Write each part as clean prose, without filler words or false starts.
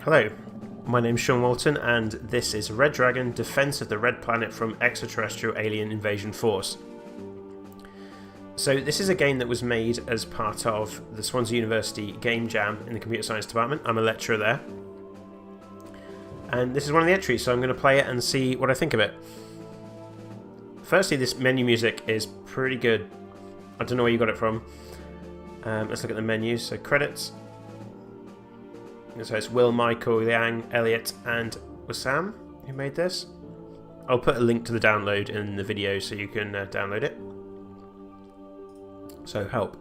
Hello, my name's Sean Walton, and this is Red Dragon Defense of the Red Planet from Extraterrestrial Alien Invasion Force. So this is a game that was made as part of the Swansea University GameJam in the Computer Science Department. I'm a lecturer there. And this is one of the entries, so I'm going to play it and see what I think of it. Firstly, this menu music is pretty good. I don't know where you got it from. Let's look at the menus. So credits. So it's Will, Michael, Liang, Elliot, and Wissam who made this. I'll put a link to the download in the video so you can download it. So help.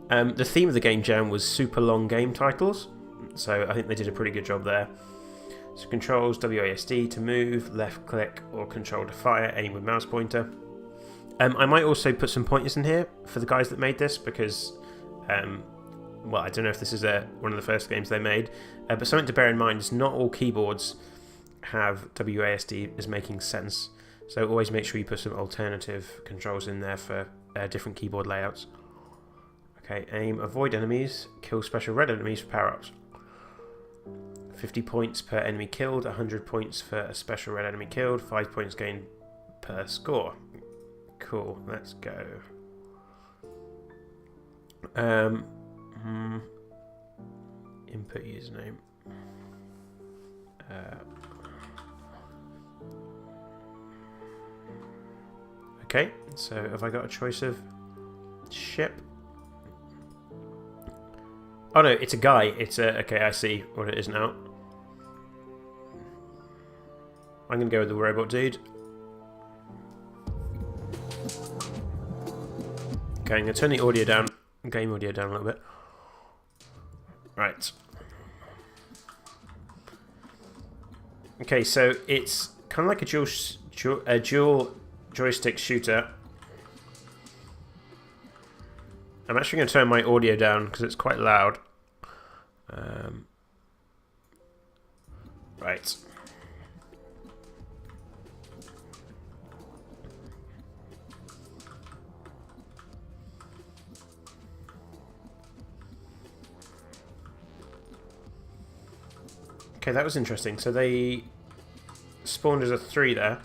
The theme of the game jam was super long game titles, so I think they did a pretty good job there. So controls, WASD to move, left click or control to fire, aim with mouse pointer. I might also put some pointers in here for the guys that made this because well, I don't know if this is one of the first games they made, but something to bear in mind is not all keyboards have WASD as making sense. So always make sure you put some alternative controls in there for different keyboard layouts. Okay, aim, avoid enemies, kill special red enemies for power-ups. 50 points per enemy killed, 100 points for a special red enemy killed, 5 points gained per score. Cool, let's go. Input username. Okay, so have I got a choice of ship? Oh no, it's a guy. It's a... Okay, I see what it is now. I'm going to go with the robot dude. Okay, I'm going to turn the audio down, game audio down a little bit. Right. Okay, so it's kind of like a dual joystick shooter. I'm actually going to turn my audio down because it's quite loud. Right. Okay, that was interesting. So they spawned as a 3 there.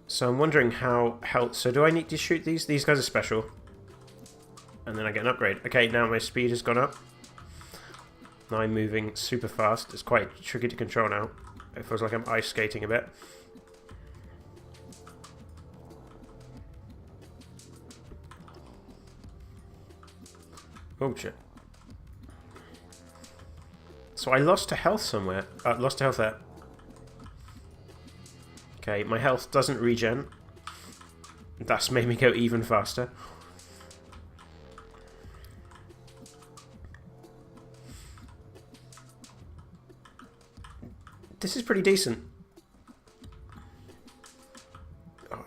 So I'm wondering how health... So do I need to shoot these? These guys are special. And then I get an upgrade. Okay, now my speed has gone up. Now I'm moving super fast. It's quite tricky to control now. It feels like I'm ice skating a bit. Oh shit. So I lost a health somewhere. Lost a health there. Okay, my health doesn't regen. That's made me go even faster. This is pretty decent. Oh.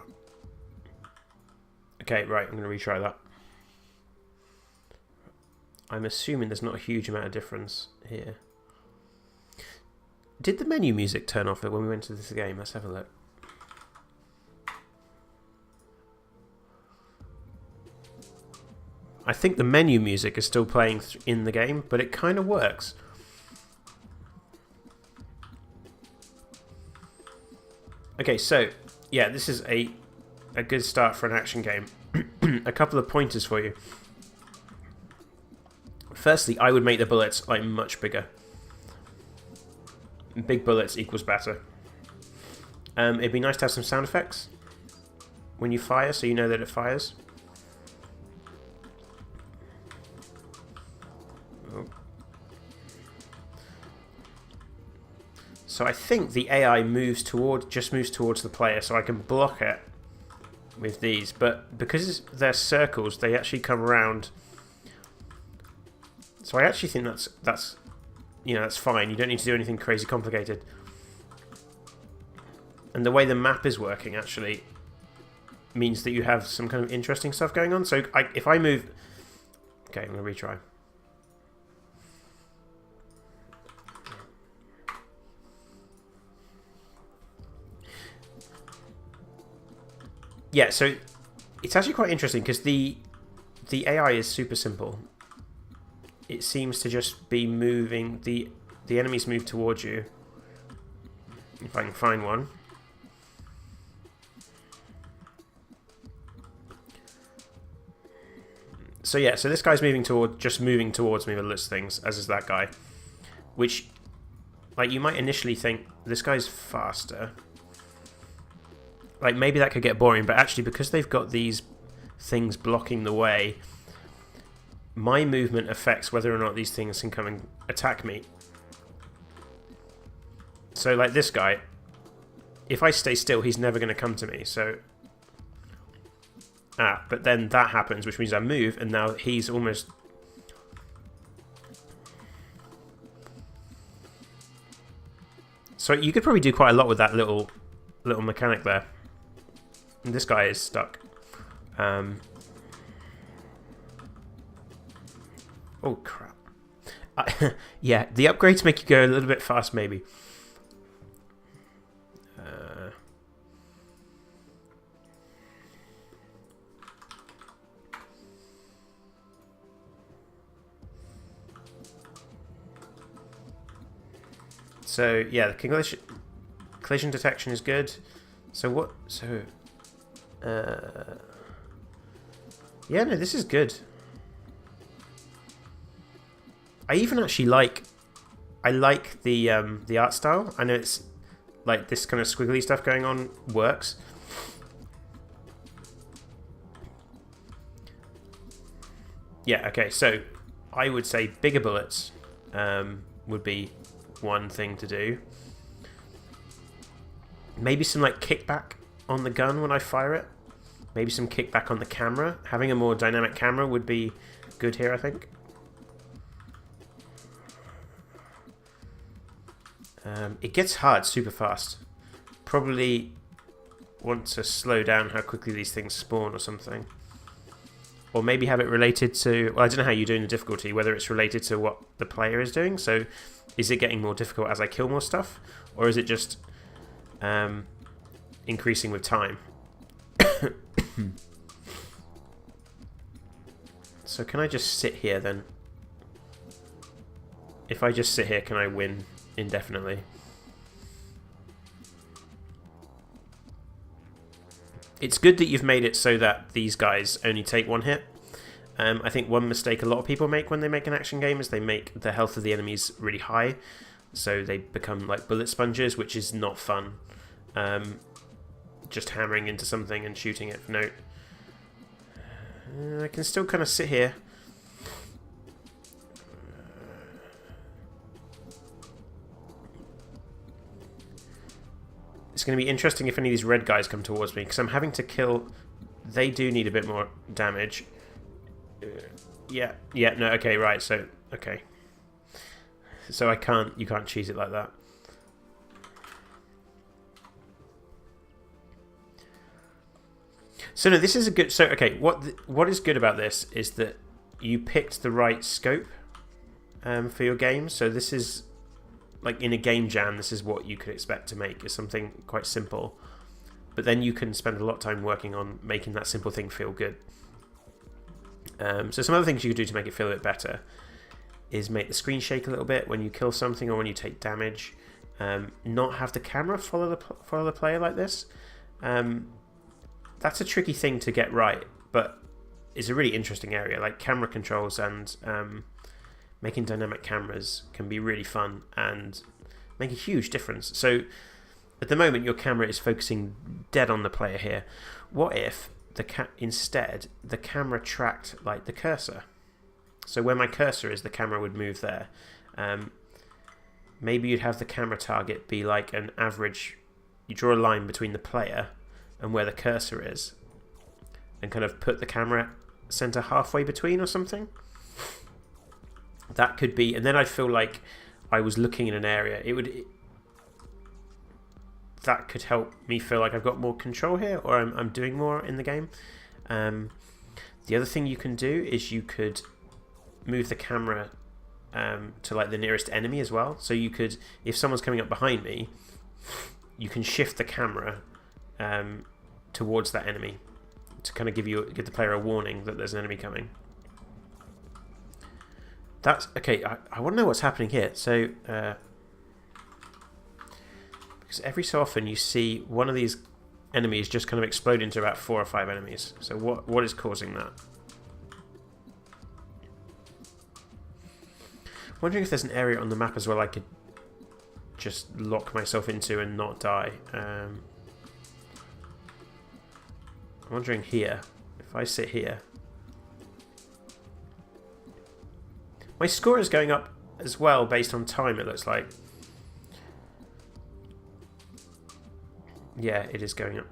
Okay, right, I'm going to retry that. I'm assuming there's not a huge amount of difference here. Did the menu music turn off when we went to this game? Let's have a look. I think the menu music is still playing in the game, but it kind of works. Okay, so, yeah, this is a good start for an action game. A couple of pointers for you. Firstly, I would make the bullets like much bigger. Big bullets equals better. It'd be nice to have some sound effects when you fire, so you know that it fires. Oh. So I think the AI just moves towards the player, so I can block it with these. But because they're circles, they actually come around. So I actually think that's you know, that's fine. You don't need to do anything crazy complicated. And the way the map is working actually means that you have some kind of interesting stuff going on. So if I move... Okay, I'm going to retry. yeah, so it's actually quite interesting because the AI is super simple. It seems to just be moving, the enemies move towards you. If I can find one. So yeah, so this guy's moving towards me with list things, as is that guy. Which, like, you might initially think, this guy's faster. Like, maybe that could get boring, but actually, because they've got these things blocking the way, my movement affects whether or not these things can come and attack me. So, like this guy, if I stay still, he's never going to come to me, so... but then that happens, which means I move, and now he's almost... So you could probably do quite a lot with that little mechanic there. And this guy is stuck. Oh, crap. Yeah, the upgrades make you go a little bit fast, maybe. So yeah, the collision detection is good. So what? So yeah, no, this is good. I even actually like the art style. I know it's like this kind of squiggly stuff going on works. Yeah, okay. So I would say bigger bullets would be one thing to do. Maybe some like kickback on the gun when I fire it. Maybe some kickback on the camera. Having a more dynamic camera would be good here, I think. It gets hard super fast. Probably want to slow down how quickly these things spawn or something. Or maybe have it related to... Well, I don't know how you're doing the difficulty, whether it's related to what the player is doing. So is it getting more difficult as I kill more stuff? Or is it just increasing with time? So can I just sit here then? If I just sit here, can I win indefinitely? It's good that you've made it so that these guys only take one hit. I think one mistake a lot of people make when they make an action game is they make the health of the enemies really high, so they become like bullet sponges, which is not fun. Just hammering into something and shooting it. No. I can still kind of sit here. It's going to be interesting if any of these red guys come towards me, because I'm having to kill... They do need a bit more damage. Yeah, no, okay, right, so, okay. So you can't cheese it like that. So no, this is a good... So, okay, what is good about this is that you picked the right scope for your game. So this is... Like in a game jam, this is what you could expect to make, is something quite simple. But then you can spend a lot of time working on making that simple thing feel good. So some other things you could do to make it feel a bit better is make the screen shake a little bit when you kill something or when you take damage. Not have the camera follow the player like this. That's a tricky thing to get right, but it's a really interesting area. Like camera controls and making dynamic cameras can be really fun and make a huge difference. So at the moment your camera is focusing dead on the player here. What if instead the camera tracked like the cursor? So where my cursor is, the camera would move there. Maybe you'd have the camera target be like an average... You draw a line between the player and where the cursor is and kind of put the camera center halfway between or something. That could be, and then I'd feel like I was looking in an area. That could help me feel like I've got more control here, or I'm doing more in the game. The other thing you can do is you could move the camera to like the nearest enemy as well. So you could, if someone's coming up behind me, you can shift the camera towards that enemy to kind of give the player a warning that there's an enemy coming. That's okay. I want to know what's happening here. So because every so often you see one of these enemies just kind of explode into about 4 or 5 enemies. So what is causing that? Wondering if there's an area on the map as well I could just lock myself into and not die. I'm wondering here, if I sit here. My score is going up as well based on time, it looks like. Yeah, it is going up.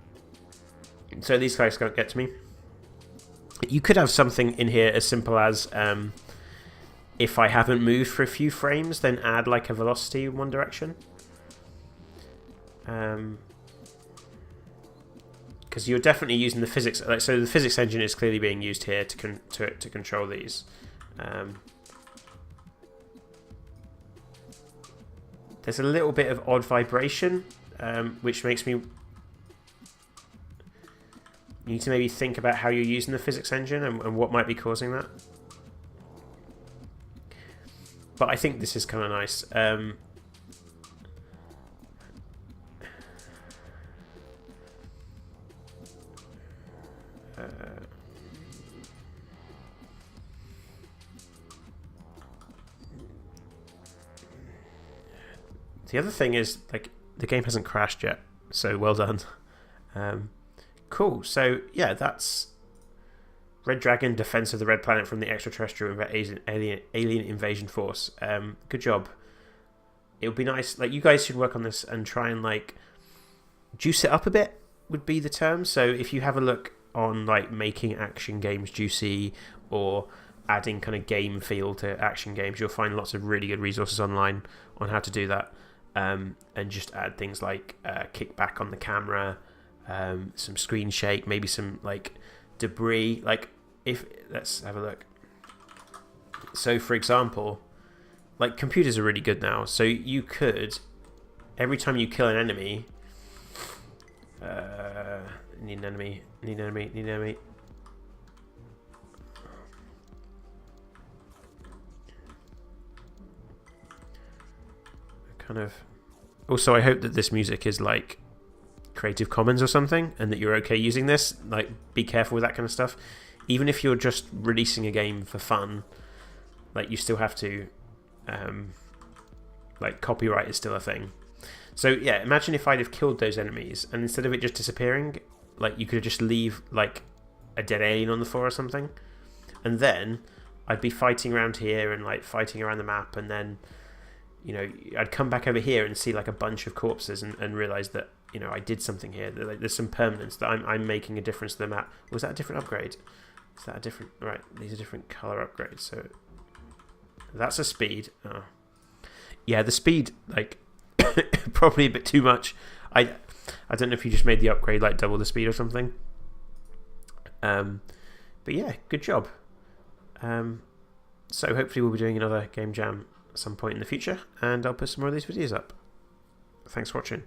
So these guys can't get to me. You could have something in here as simple as if I haven't moved for a few frames, then add like a velocity in one direction. Because you're definitely using the physics. So the physics engine is clearly being used here to control these. There's a little bit of odd vibration, which makes me... You need to maybe think about how you're using the physics engine and what might be causing that. But I think this is kind of nice. The other thing is, like, the game hasn't crashed yet, so well done. Cool. So yeah, that's Red Dragon: Defense of the Red Planet from the Extraterrestrial Alien Invasion Force. Good job. It would be nice. Like, you guys should work on this and try and like juice it up a bit. Would be the term. So if you have a look on like making action games juicy or adding kind of game feel to action games, you'll find lots of really good resources online on how to do that. And just add things like kickback on the camera, some screen shake, maybe some like debris. Like, let's have a look. So for example, like, computers are really good now, so you could, every time you kill an enemy, need an enemy. Kind of. Also, I hope that this music is like Creative Commons or something, and that you're okay using this. Like, be careful with that kind of stuff. Even if you're just releasing a game for fun, like, you still have to, like, copyright is still a thing. So yeah, imagine if I'd have killed those enemies, and instead of it just disappearing, like, you could just leave like a dead alien on the floor or something, and then I'd be fighting around here and like fighting around the map, and then, you know, I'd come back over here and see like a bunch of corpses and realise that, you know, I did something here. That, like, there's some permanence, that I'm making a difference to the map. Was that a different upgrade? Is that a different... Right, these are different colour upgrades. So that's a speed. Oh. Yeah, the speed, like, probably a bit too much. I don't know if you just made the upgrade like double the speed or something. But yeah, good job. So hopefully we'll be doing another game jam at some point in the future, and I'll put some more of these videos up. Thanks for watching.